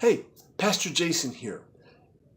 Hey, Pastor Jason here.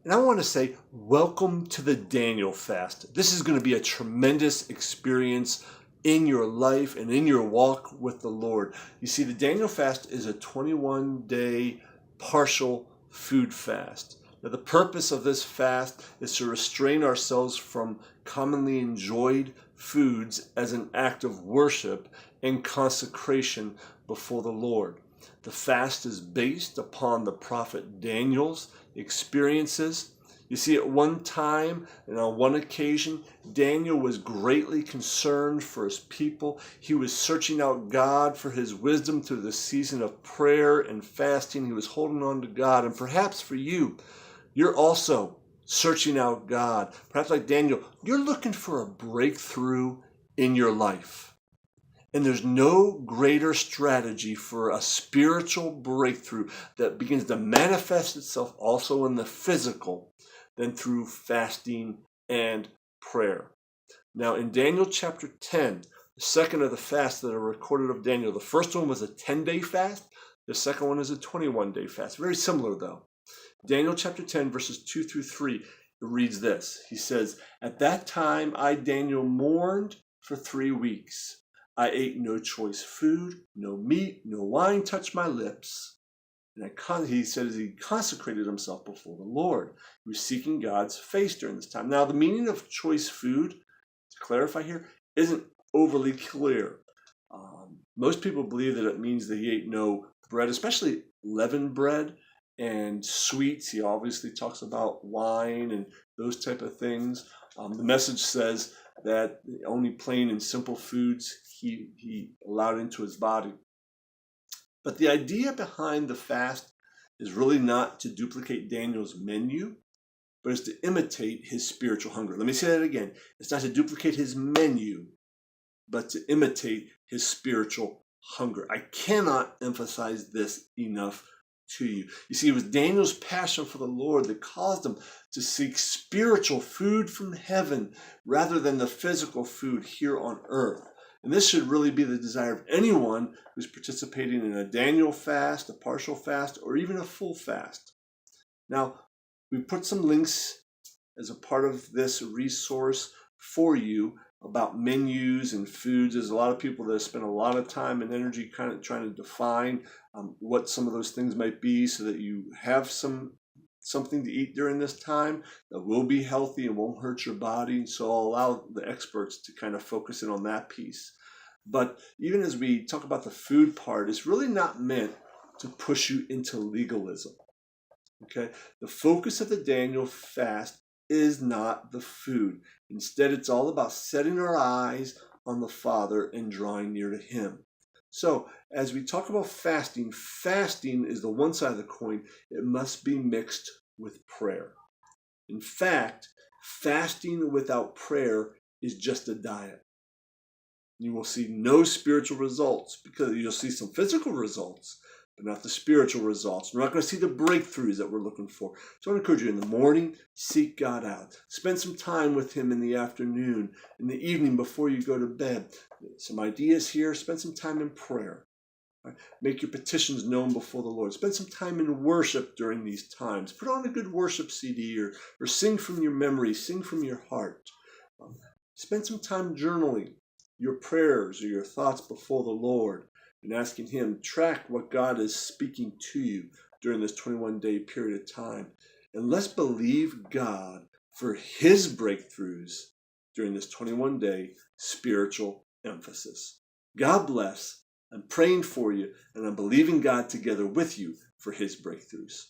And I want to say, welcome to the Daniel Fast. This is going to be a tremendous experience in your life and in your walk with the Lord. You see, the Daniel Fast is a 21-day partial food fast. Now, the purpose of this fast is to restrain ourselves from commonly enjoyed foods as an act of worship and consecration before the Lord. The fast is based upon the prophet Daniel's experiences. You see, at one time and on one occasion, Daniel was greatly concerned for his people. He was searching out God for his wisdom through the season of prayer and fasting. He was holding on to God. And perhaps for you, you're also searching out God. Perhaps like Daniel, you're looking for a breakthrough in your life. And there's no greater strategy for a spiritual breakthrough that begins to manifest itself also in the physical than through fasting and prayer. Now, in Daniel chapter 10, the second of the fasts that are recorded of Daniel, the first one was a 10-day fast. The second one is a 21-day fast. Very similar, though. Daniel chapter 10, verses 2 through 3, it reads this. He says, "At that time I, Daniel, mourned for 3 weeks. I ate no choice food, no meat, no wine touched my lips." And he says he consecrated himself before the Lord. He was seeking God's face during this time. Now, the meaning of choice food, to clarify here, isn't overly clear. Most people believe that it means that he ate no bread, especially leavened bread and sweets. He obviously talks about wine and those type of things. The Message says that only plain and simple foods he allowed into his body. But the idea behind the fast is really not to duplicate Daniel's menu, but is to imitate his spiritual hunger. Let me say that again. It's not to duplicate his menu, but to imitate his spiritual hunger. I cannot emphasize this enough to you. You see, it was Daniel's passion for the Lord that caused him to seek spiritual food from heaven rather than the physical food here on earth. And this should really be the desire of anyone who's participating in a Daniel fast, a partial fast, or even a full fast. Now, we put some links as a part of this resource for you about menus and foods. There's a lot of people that spend a lot of time and energy kind of trying to define what some of those things might be so that you have something to eat during this time that will be healthy and won't hurt your body. And so I'll allow the experts to kind of focus in on that piece. But even as we talk about the food part, it's really not meant to push you into legalism. Okay? The focus of the Daniel fast is not the food. Instead, it's all about setting our eyes on the Father and drawing near to Him. So, as we talk about fasting, fasting is the one side of the coin. It must be mixed with prayer. In fact, fasting without prayer is just a diet. You will see no spiritual results because you'll see some physical results, but not the spiritual results. We're not going to see the breakthroughs that we're looking for. So I encourage you in the morning, seek God out. Spend some time with Him in the afternoon, in the evening before you go to bed. Some ideas here. Spend some time in prayer. Right? Make your petitions known before the Lord. Spend some time in worship during these times. Put on a good worship CD or sing from your memory, sing from your heart. Spend some time journaling your prayers or your thoughts before the Lord and asking Him, track what God is speaking to you during this 21-day period of time. And let's believe God for His breakthroughs during this 21-day spiritual emphasis. God bless. I'm praying for you, and I'm believing God together with you for His breakthroughs.